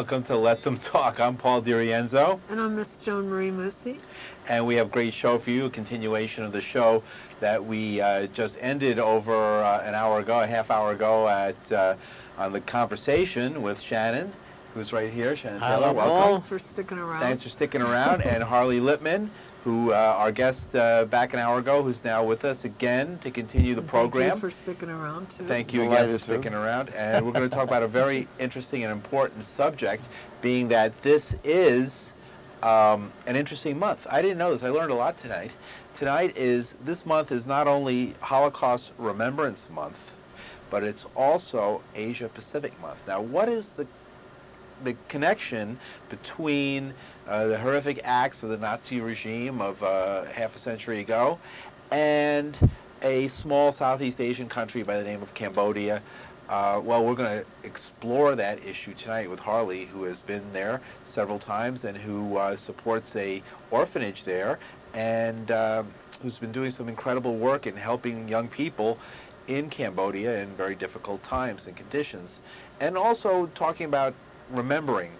Welcome to Let Them Talk. I'm Paul DiRienzo. And I'm Miss Joan Marie Musi. And we have a great show for you, a continuation of the show that we just ended over an hour ago, a half hour ago on the conversation with Shannon, who's right here. Shannon Taylor, welcome. Thanks for sticking around. Thanks for sticking around. And Harley Lippman, who our guest back an hour ago, who's now with us again to continue the program. Thank you for sticking around, too. Thank you again for sticking around. And we're going to talk about a very interesting and important subject, being that this is an interesting month. I didn't know this. I learned a lot tonight. This month is not only Holocaust Remembrance Month, but it's also Asia Pacific Month. Now, what is the connection between the horrific acts of the Nazi regime of half a century ago and a small Southeast Asian country by the name of Cambodia? Well, we're going to explore that issue tonight with Harley, who has been there several times and who supports a orphanage there and who's been doing some incredible work in helping young people in Cambodia in very difficult times and conditions. And also talking about remembering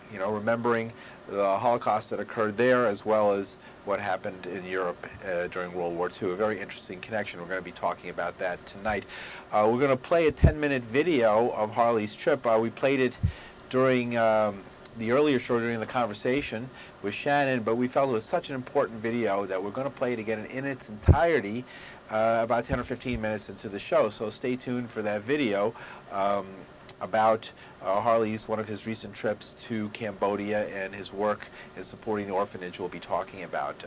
the Holocaust that occurred there, as well as what happened in Europe during World War II. A very interesting connection. We're going to be talking about that tonight. We're going to play a 10-minute video of Harley's trip. We played it during the earlier show, during the conversation with Shannon, but we felt it was such an important video that we're going to play it again in its entirety about 10 or 15 minutes into the show. So stay tuned for that video about one of his recent trips to Cambodia and his work in supporting the orphanage we'll be talking about.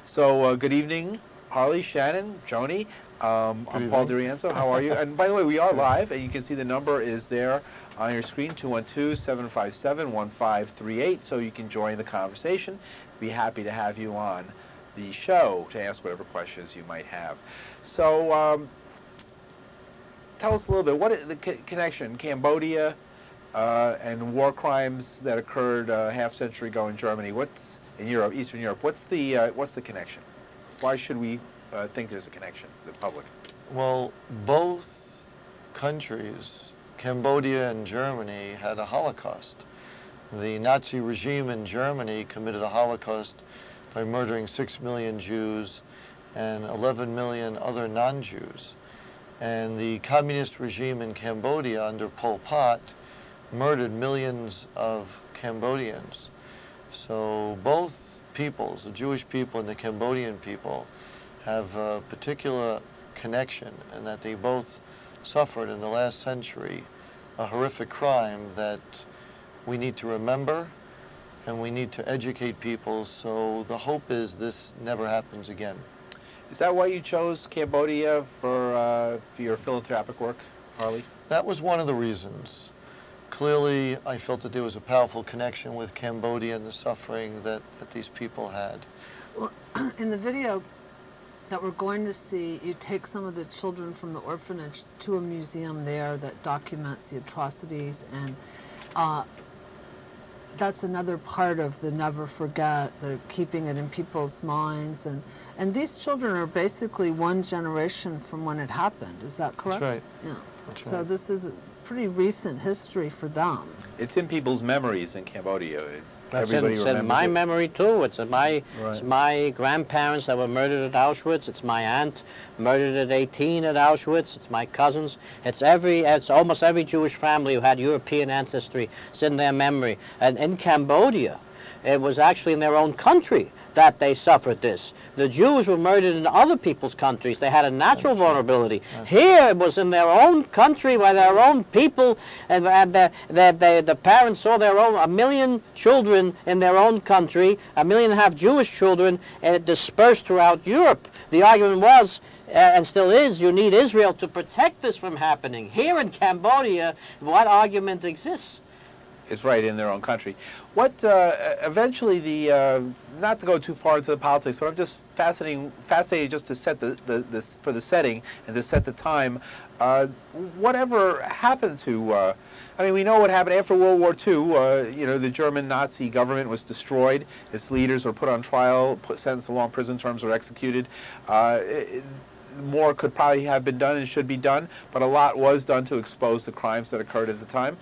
So good evening, Harley, Shannon, Joni. I'm Paul DiRienzo. How are you? And by the way, we are live, and you can see the number is there on your screen, 212-757-1538, so you can join the conversation. Be happy to have you on the show to ask whatever questions you might have. So tell us a little bit, what is the connection, Cambodia and war crimes that occurred half century ago in Germany? What's in Europe, Eastern Europe? What's the connection? Why should we think there's a connection, the public? Well, both countries, Cambodia and Germany, had a Holocaust. The Nazi regime in Germany committed a Holocaust by murdering 6 million Jews and 11 million other non-Jews. And the communist regime in Cambodia under Pol Pot murdered millions of Cambodians. So both peoples, the Jewish people and the Cambodian people, have a particular connection in that they both suffered in the last century a horrific crime that we need to remember and we need to educate people, so the hope is this never happens again. Is that why you chose Cambodia for your philanthropic work, Harley? That was one of the reasons. Clearly, I felt that there was a powerful connection with Cambodia and the suffering that these people had. Well, in the video that we're going to see, you take some of the children from the orphanage to a museum there that documents the atrocities, and that's another part of the never forget, the keeping it in people's minds. And these children are basically one generation from when it happened. Is that correct? That's right. Yeah. That's so right. this is a pretty recent history for them. It's in people's memories in Cambodia. It's in my memory too. It's my grandparents that were murdered at Auschwitz. It's my aunt murdered at 18 at Auschwitz. It's my cousins. It's almost every Jewish family who had European ancestry. It's in their memory. And in Cambodia, it was actually in their own country that they suffered this. The Jews were murdered in other people's countries. They had a natural vulnerability. Here it was in their own country by their own people, and the parents saw their own, 1 million children in their own country, 1.5 million Jewish children dispersed throughout Europe. The argument was, and still is, you need Israel to protect this from happening. Here in Cambodia, what argument exists? It's right in their own country. What eventually not to go too far into the politics, but I'm just fascinated just to set for the setting and to set the time. Whatever happened to? I mean, we know what happened after World War II. You know, the German Nazi government was destroyed. Its leaders were put on trial, sentenced to long prison terms, or executed. More could probably have been done and should be done, but a lot was done to expose the crimes that occurred at the time.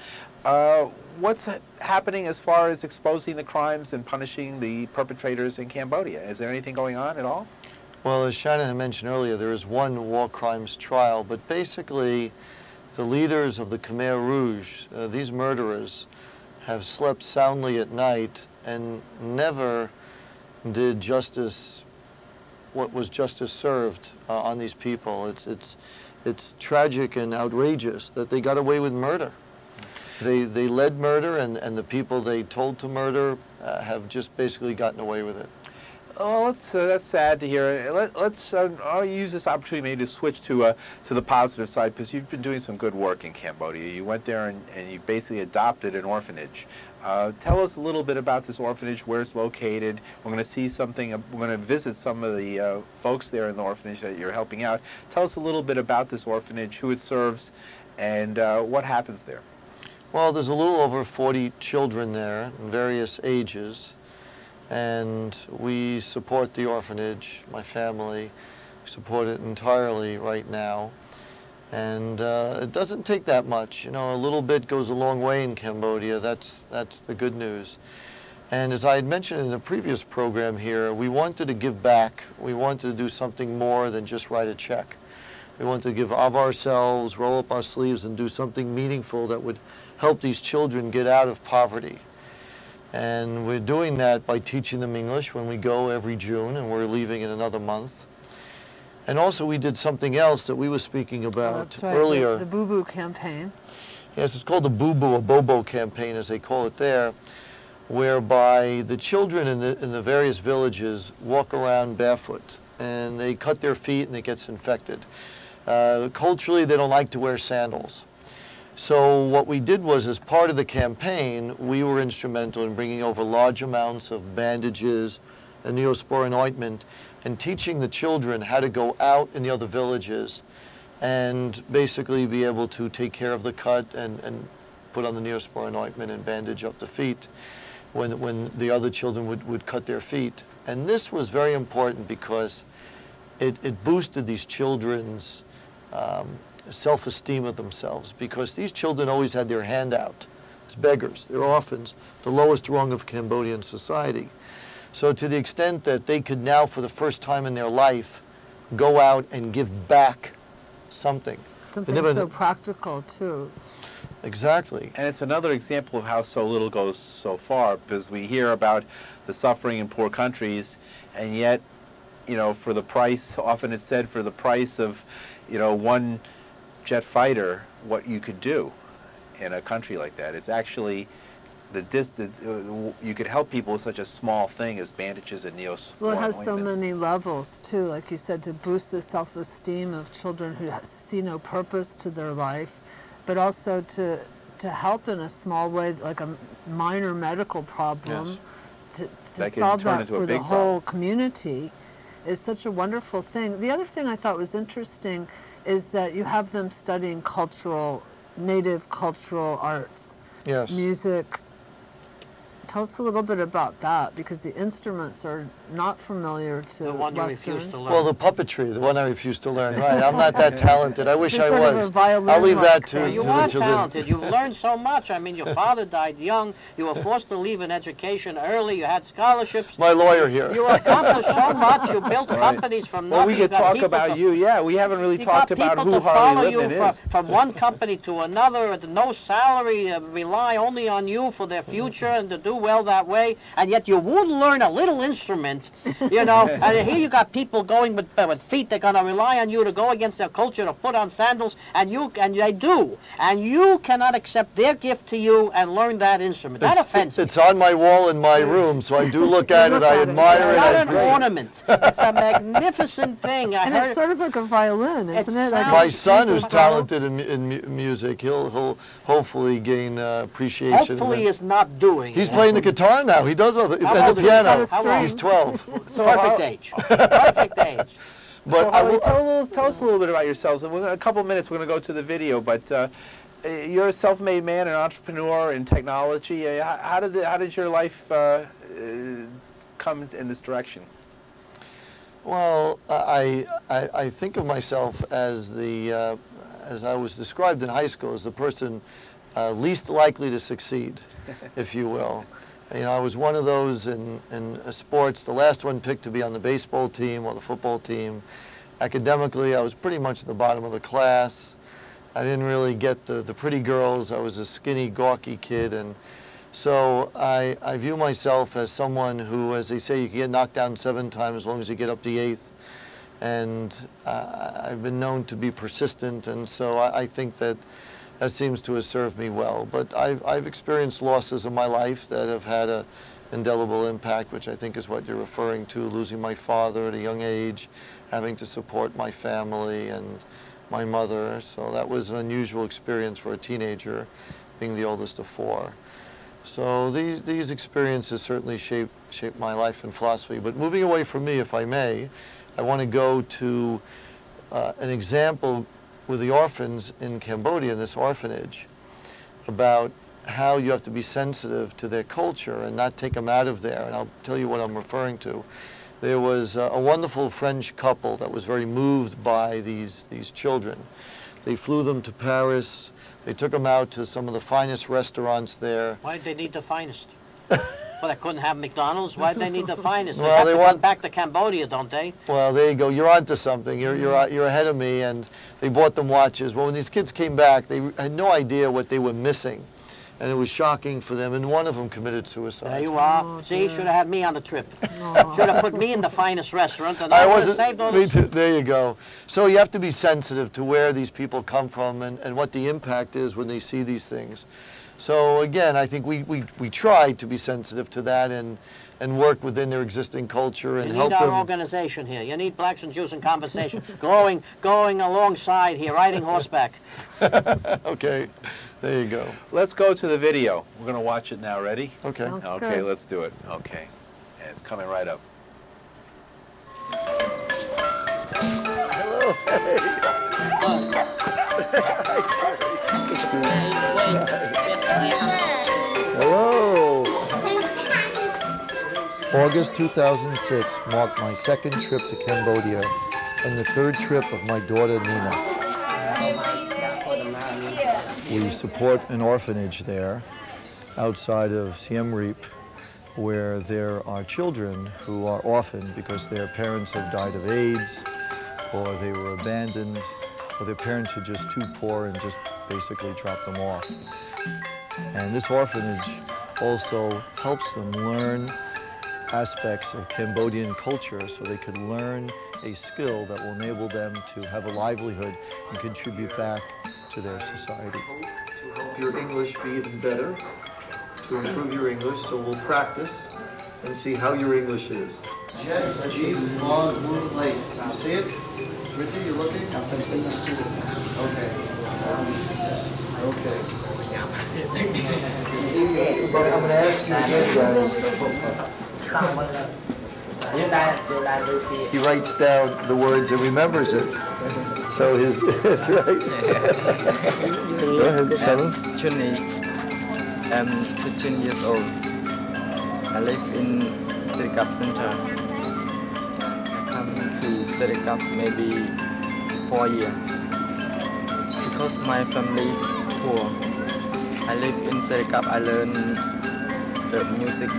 What's happening as far as exposing the crimes and punishing the perpetrators in Cambodia? Is there anything going on at all? Well, as Shannon had mentioned earlier, there is one war crimes trial, but basically the leaders of the Khmer Rouge, these murderers, have slept soundly at night and never did justice, what was justice served on these people. It's tragic and outrageous that they got away with murder. They led murder, and the people they told to murder have just basically gotten away with it. Oh, that's sad to hear. I'll use this opportunity maybe to switch to the positive side, because you've been doing some good work in Cambodia. You went there and you basically adopted an orphanage. Tell us a little bit about this orphanage, where it's located. We're going to see something. We're going to visit some of the folks there in the orphanage that you're helping out. Tell us a little bit about this orphanage, who it serves, and what happens there. Well, there's a little over 40 children there in various ages, and we support the orphanage, my family, support it entirely right now. And it doesn't take that much. You know, a little bit goes a long way in Cambodia. That's the good news. And as I had mentioned in the previous program here, we wanted to give back. We wanted to do something more than just write a check. We wanted to give of ourselves, roll up our sleeves, and do something meaningful that would help these children get out of poverty. And we're doing that by teaching them English when we go every June, and we're leaving in another month. And also we did something else that we were speaking about that's right, earlier. The Boo Boo campaign. Yes, it's called the Boo Boo, or Bobo campaign, as they call it there, whereby the children in the various villages walk around barefoot, and they cut their feet and it gets infected. Culturally, they don't like to wear sandals. So what we did was, as part of the campaign, we were instrumental in bringing over large amounts of bandages and Neosporin ointment, and teaching the children how to go out in the other villages and basically be able to take care of the cut and put on the Neosporin ointment and bandage up the feet when the other children would cut their feet. And this was very important because it boosted these children's self-esteem of themselves, because these children always had their hand out as beggars. They're orphans, the lowest rung of Cambodian society. So to the extent that they could now, for the first time in their life, go out and give back something. Something so practical, too. Exactly. And it's another example of how so little goes so far, because we hear about the suffering in poor countries, and yet, you know, for the price, often it's said, for the price of, you know, one jet fighter, what you could do in a country like that. It's actually you could help people with such a small thing as bandages and Neosporin Well, it has ointment. so many levels, too, like you said, to boost the self-esteem of children who see no purpose to their life, but also to help in a small way, like a minor medical problem, Yes. to solve that for the whole community is such a wonderful thing. The other thing I thought was interesting is that you have them studying native cultural arts, Yes. music. Tell us a little bit about that, because the instruments are not familiar to The one you Western. refused to learn. Well, the puppetry, the one I refused to learn. Right, I'm not that talented. I wish You're I sort of was. a violin I'll leave that like to thing. You the are children. talented. You've learned so much. I mean, your father died young. You were forced to leave an education early. You had scholarships. My lawyer here. You accomplished so much. You built companies from nothing. Well, we You could got talk people about to- you. Yeah, we haven't really You talked got about people who to follow Harley you Lippman is. from one company to another at no salary, rely only on you for their future and to do well that way, and yet you won't learn a little instrument, you know. And here you got people going with feet. They're going to rely on you to go against their culture, to put on sandals, and they do. And you cannot accept their gift to you and learn that instrument. That offends me. It's on my wall in my room, so I do look at it, I admire it. It's not an ornament. It's a magnificent thing. And it's sort of like a violin, isn't it? Like my son, who's talented in music, he'll hopefully gain appreciation. Hopefully is not doing. He's playing the guitar now. He does all the, and the piano. He's 12. So perfect age. Perfect age. But so tell us a little bit about yourselves. In a couple of minutes, we're going to go to the video. But you're a self-made man, an entrepreneur in technology. How did your life come in this direction? Well, I think of myself as as I was described in high school, as the person least likely to succeed, if you will. You know, I was one of those in sports, the last one picked to be on the baseball team or the football team. Academically, I was pretty much at the bottom of the class. I didn't really get the pretty girls. I was a skinny, gawky kid, and so I view myself as someone who, as they say, you can get knocked down 7 times as long as you get up the 8th. And I've been known to be persistent, and so I think that seems to have served me well. But I've experienced losses in my life that have had an indelible impact, which I think is what you're referring to, losing my father at a young age, having to support my family and my mother. So that was an unusual experience for a teenager, being the oldest of 4. So these experiences certainly shaped my life and philosophy. But moving away from me, if I may, I want to go to an example with the orphans in Cambodia, in this orphanage, about how you have to be sensitive to their culture and not take them out of there. And I'll tell you what I'm referring to. There was a wonderful French couple that was very moved by these children. They flew them to Paris. They took them out to some of the finest restaurants there. Why did they need the finest? Well, they couldn't have McDonald's. Why did they need the finest? Well, they want back to Cambodia, don't they? Well, there you go. You're onto something. You're ahead of me. And they bought them watches. Well, when these kids came back, they had no idea what they were missing, and it was shocking for them. And one of them committed suicide. There you are. Oh, see, you should have had me on the trip. Oh. Should have put me in the finest restaurant, and I would have saved all this. There you go. So you have to be sensitive to where these people come from and what the impact is when they see these things. So again, I think we try to be sensitive to that and work within their existing culture and help them. You need our organization here. You need blacks and Jews in conversation, going alongside here, riding horseback. Okay, there you go. Let's go to the video. We're going to watch it now. Ready? Okay. Sounds Okay, good. let's do it. Okay, and it's coming right up. Hello. August 2006 marked my second trip to Cambodia and the 3rd trip of my daughter Nina. We support an orphanage there outside of Siem Reap, where there are children who are orphaned because their parents have died of AIDS, or they were abandoned, or their parents are just too poor and just basically dropped them off. And this orphanage also helps them learn aspects of Cambodian culture so they can learn a skill that will enable them to have a livelihood and contribute back to their society. To help your English be even better, to improve your English, so we'll practice and see how your English is. G, long, move late. You see it? Richard, you looking? Okay. Okay. But I'm going to ask you again, guys. He writes down the words and remembers it. So that's right. Go ahead, Sonny. Chun is, I'm 15 years old. I live in Serikap Center. I come to Serikap maybe 4 years. Because my family is poor. I live in Serikap. I learn the music.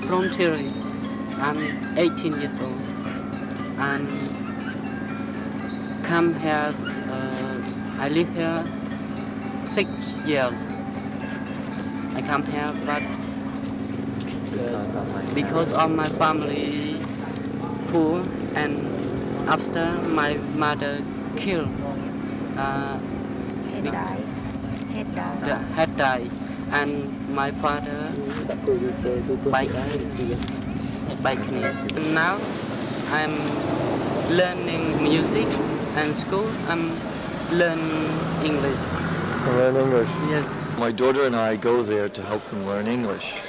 From Chile. I'm 18 years old. And come here. I live here 6 years. I come here, but because of my family poor, and after my mother killed, had died, and my father bike me. Now I'm learning music and school. I'm learning English. Learn English? Yes. My daughter and I go there to help them learn English.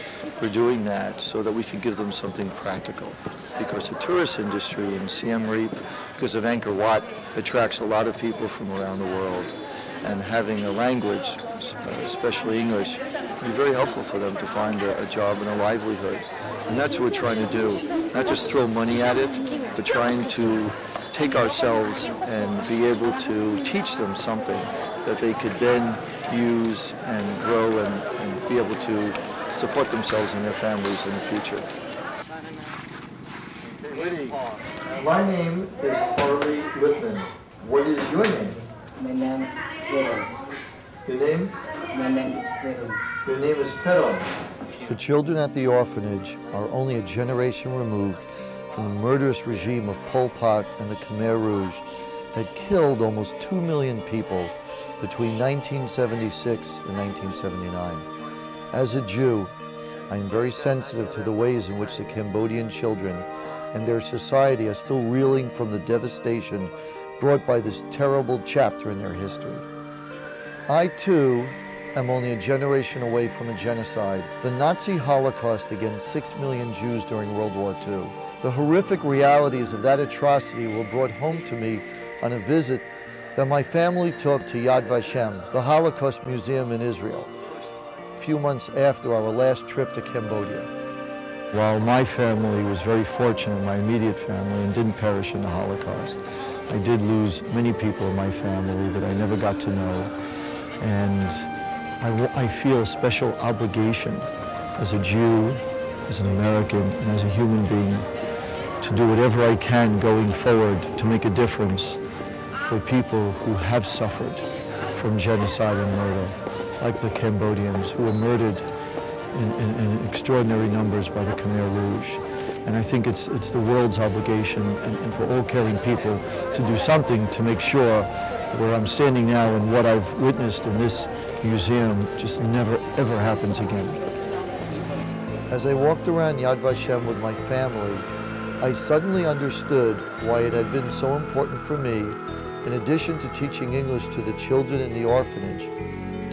We're doing that so that we can give them something practical. Because the tourist industry in Siem Reap, because of Angkor Wat, attracts a lot of people from around the world. And having a language, especially English, would be very helpful for them to find a job and a livelihood. And that's what we're trying to do. Not just throw money at it, but trying to take ourselves and be able to teach them something that they could then use and grow and be able to support themselves and their families in the future. Okay, ready? My name is Harley Lippman. What is your name? My name is Pedro. Your name? My name is Pedro. Your name is Pedro. The children at the orphanage are only a generation removed from the murderous regime of Pol Pot and the Khmer Rouge that killed almost 2 million people between 1976 and 1979. As a Jew, I am very sensitive to the ways in which the Cambodian children and their society are still reeling from the devastation brought by this terrible chapter in their history. I, too, am only a generation away from a genocide, the Nazi Holocaust against 6 million Jews during World War II. The horrific realities of that atrocity were brought home to me on a visit that my family took to Yad Vashem, the Holocaust Museum in Israel, a few months after our last trip to Cambodia. While my family was very fortunate, my immediate family, and didn't perish in the Holocaust, I did lose many people in my family that I never got to know. And I feel a special obligation as a Jew, as an American, and as a human being to do whatever I can going forward to make a difference for people who have suffered from genocide and murder, like the Cambodians who were murdered in extraordinary numbers by the Khmer Rouge. And I think it's the world's obligation and for all caring people to do something to make sure where I'm standing now and what I've witnessed in this museum just never, ever happens again. As I walked around Yad Vashem with my family, I suddenly understood why it had been so important for me, in addition to teaching English to the children in the orphanage,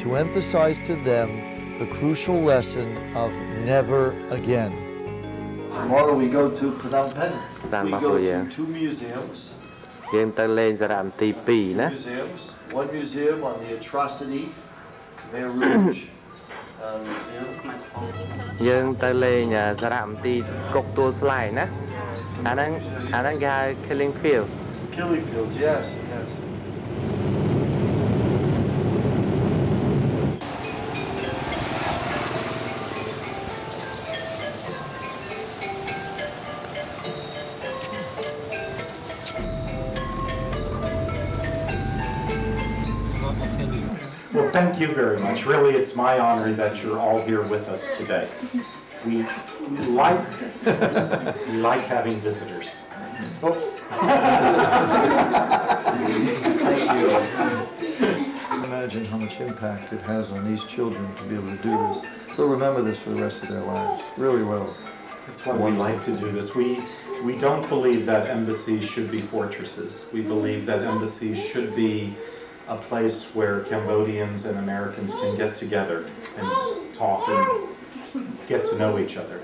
to emphasize to them the crucial lesson of never again. Tomorrow we go to Phnom Penh. We go to 2 museums. One museum on the atrocity, Khmer Rouge museum. យើងទៅលេងសារមន្ទីរគុកទួលស្លែងណាអាហ្នឹងគេហៅ Killing Field. Killing Field, yes, yes. Well, thank you very much. Really, it's my honor that you're all here with us today. We like having visitors. Oops. Imagine how much impact it has on these children to be able to do this. They'll remember this for the rest of their lives. Really will. That's why we like to do this. We don't believe that embassies should be fortresses. We believe that embassies should be a place where Cambodians and Americans can get together and talk and get to know each other.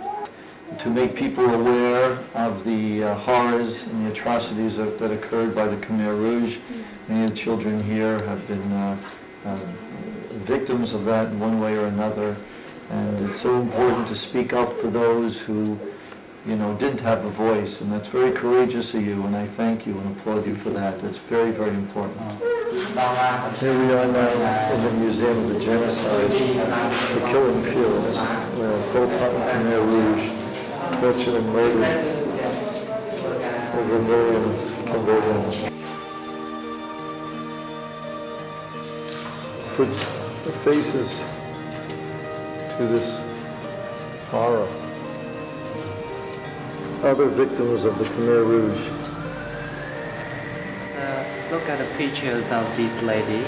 To make people aware of the horrors and the atrocities that occurred by the Khmer Rouge. Many of the children here have been victims of that in one way or another. And it's so important to speak up for those who, didn't have a voice. And that's very courageous of you, and I thank you and applaud you for that. That's very, very important. Here we are now in the Museum of the Genocide, the Killing Fields, where Pol Pot and Khmer Rouge tortured and murdered over 1 million Cambodians. the faces to this horror. Other victims of the Khmer Rouge. Look at the pictures of this lady.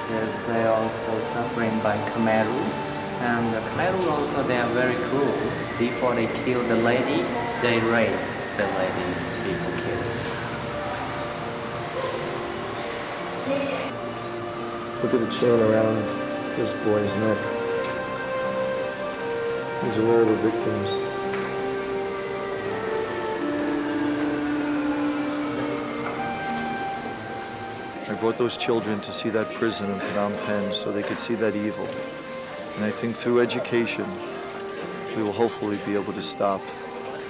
Yes, they are also suffering by Khmer Rouge. And the Khmer Rouge also, they are very cruel. Before they kill the lady, they rape the lady before killing. Look at the chain around this boy's neck. These are all the victims. I brought those children to see that prison in Phnom Penh so they could see that evil. And I think through education, we will hopefully be able to stop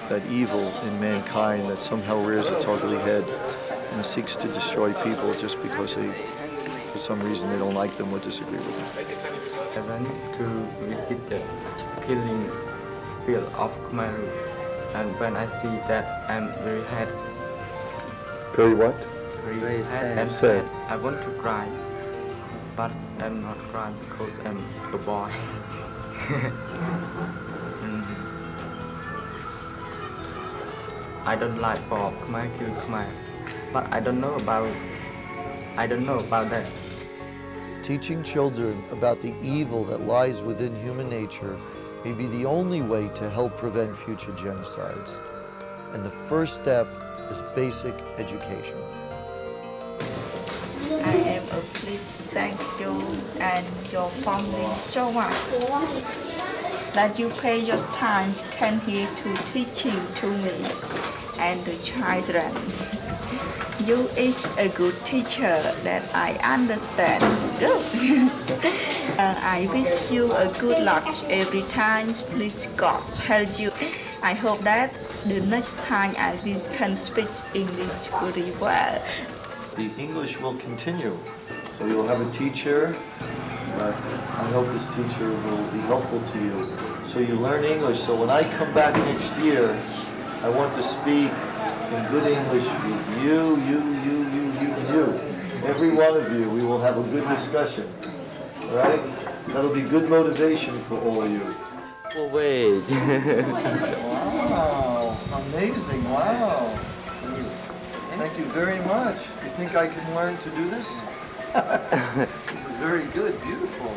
that evil in mankind that somehow rears its ugly head and seeks to destroy people just because for some reason they don't like them or disagree with them. I went to visit the killing field of Khmer Rouge, and when I see that, I'm very happy. Very what? Very sad and sad. I want to cry, but I'm not crying because I'm a boy. I don't like for Khmer kill Khmer, but I don't know about that. Teaching children about the evil that lies within human nature may be the only way to help prevent future genocides. And the first step is basic education. I am a please thank you and your family so much that you pay your time come here to teaching to me and the children. You is a good teacher that I understand. Good. I wish you a good luck every time. Please God help you. I hope that the next time I can speak English very well. The English will continue. So you'll have a teacher, but I hope this teacher will be helpful to you. So you learn English. So when I come back next year, I want to speak in good English with you. Every one of you, we will have a good discussion. All right? That'll be good motivation for all of you. Oh, wait. Wow, amazing, wow. Thank you very much. You think I can learn to do this? This is very good, beautiful.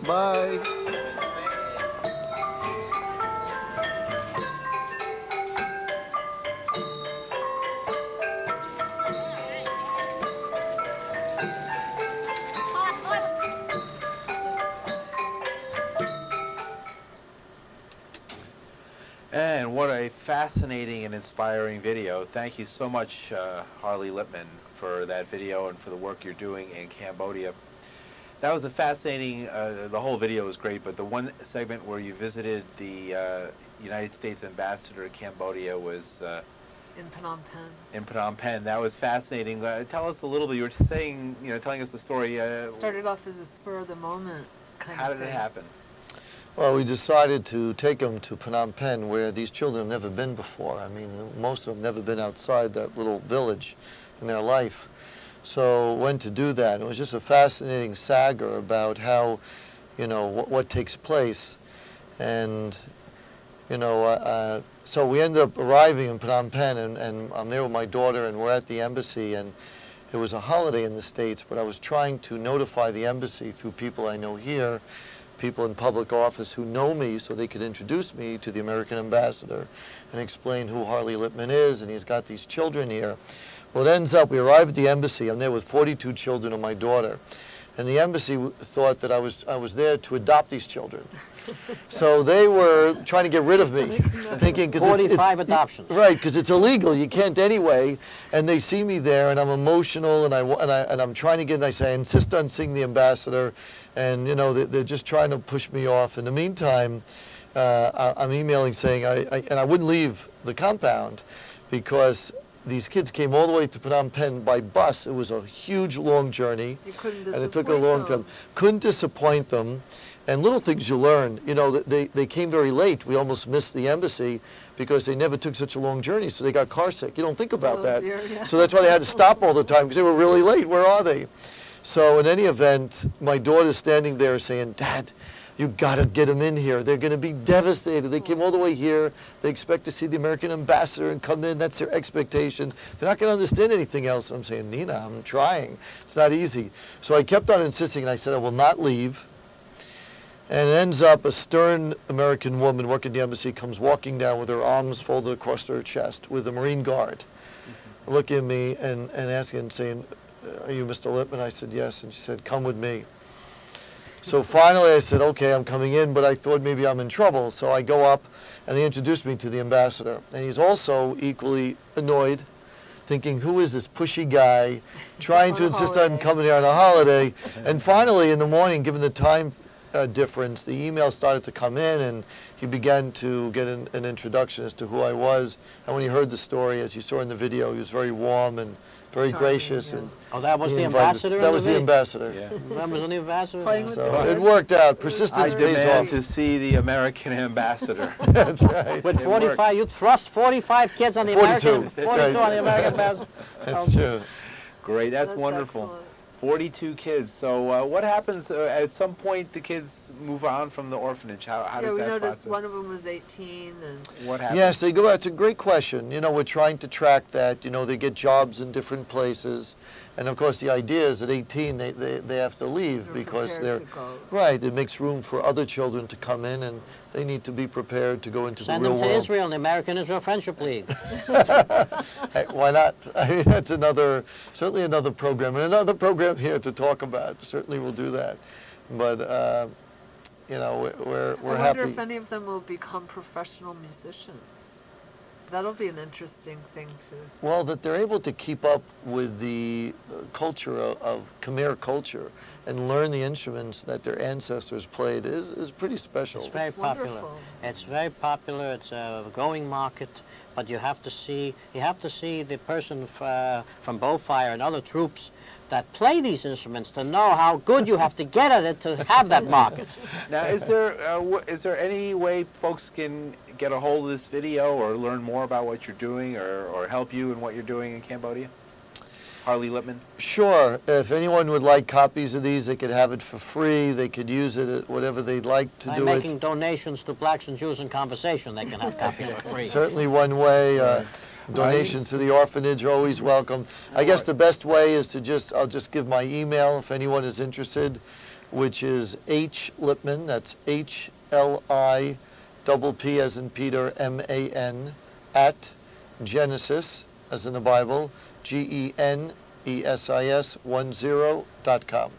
Bye. And what a fascinating and inspiring video. Thank you so much, Harley Lippman, for that video and for the work you're doing in Cambodia. That was a fascinating, the whole video was great, but the one segment where you visited the United States ambassador in Cambodia was in Phnom Penh. In Phnom Penh. That was fascinating. Tell us a little bit. You were saying, telling us the story. Started off as a spur of the moment kind How of did thing. it happen? Well, we decided to take them to Phnom Penh, where these children have never been before. I mean, most of them never been outside that little village in their life. So went to do that. It was just a fascinating saga about how, what takes place. And, so we ended up arriving in Phnom Penh, and I'm there with my daughter, and we're at the embassy, and it was a holiday in the States, but I was trying to notify the embassy through people I know here, people in public office who know me, so they could introduce me to the American ambassador and explain who Harley Lippman is, and he's got these children here. Well, it ends up, we arrive at the embassy. I'm there with 42 children and my daughter. and the embassy thought that I was there to adopt these children. So they were trying to get rid of me, thinking because 45 adoptions. Right, because it's illegal. You can't anyway. And they see me there, and I'm emotional, and I'm trying to get. And I insist on seeing the ambassador, and you know they're just trying to push me off. In the meantime, I'm emailing saying and I wouldn't leave the compound because these kids came all the way to Phnom Penh by bus. It was a huge, long journey, and it took a long time. Couldn't disappoint them. And little things you learn, you know, they came very late. We almost missed the embassy because they never took such a long journey, so they got car sick. You don't think about that. Dear, yeah. So that's why they had to stop all the time because they were really late. Where are they? So in any event, my daughter's standing there saying, Dad, you got to get them in here. They're going to be devastated. They came all the way here. They expect to see the American ambassador and come in. That's their expectation. They're not going to understand anything else. I'm saying, Nina, I'm trying. It's not easy. So I kept on insisting, and I said, I will not leave. And it ends up a stern American woman working at the embassy comes walking down with her arms folded across her chest with a Marine Guard, looking at me and asking, saying, are you Mr. Lippman? I said, yes. And she said, come with me. So finally I said, okay, I'm coming in, but I thought maybe I'm in trouble. So I go up, and they introduced me to the ambassador. And he's also equally annoyed, thinking, who is this pushy guy trying to insist on coming here on a holiday? And finally, in the morning, given the time difference, the email started to come in, and he began to get an introduction as to who I was. And when he heard the story, as you saw in the video, he was very warm and very gracious. Yeah. And oh, that was the ambassador? That was the ambassador. Yeah. That was the ambassador? So it worked out. Persistence I pays demand off. to see the American ambassador. That's right. With 45, you thrust 45 kids on the 42. American, 42 on the American ambassador. That's true. Great, that's wonderful. Excellent. 42 kids. So what happens at some point? The kids move on from the orphanage. How Yeah, does we that noticed process? one of them was 18, and What happens? Yes, they go out. It's a great question. You know, we're trying to track that. You know, they get jobs in different places. And of course, the idea is at 18, they have to leave because they're, right, it makes room for other children to come in, and they need to be prepared to go into the real world. Send them to Israel, the American-Israel Friendship League. Hey, why not? I mean, that's certainly another program, and another program here to talk about. Certainly we'll do that. But, you know, we're happy. I wonder if any of them will become professional musicians. That'll be an interesting thing to... Well, that they're able to keep up with the culture of Khmer culture and learn the instruments that their ancestors played is pretty special. It's very popular. It's very popular. It's a growing market, but you have to see the person from Bowfire and other troops that play these instruments to know how good you have to get at it to have that market. Now, is there any way folks can get a hold of this video or learn more about what you're doing or help you in what you're doing in Cambodia? Harley Lippman? Sure. If anyone would like copies of these, they could have it for free. They could use it at whatever they'd like to do it. By making donations to Blacks and Jews in Conversation, they can have copies for free. Certainly one way. Donations to the orphanage are always welcome. I guess the best way is to I'll just give my email if anyone is interested, which is hlippman, that's HLIPP as in Peter, MAN, at Genesis, as in the Bible, GENESIS10.com.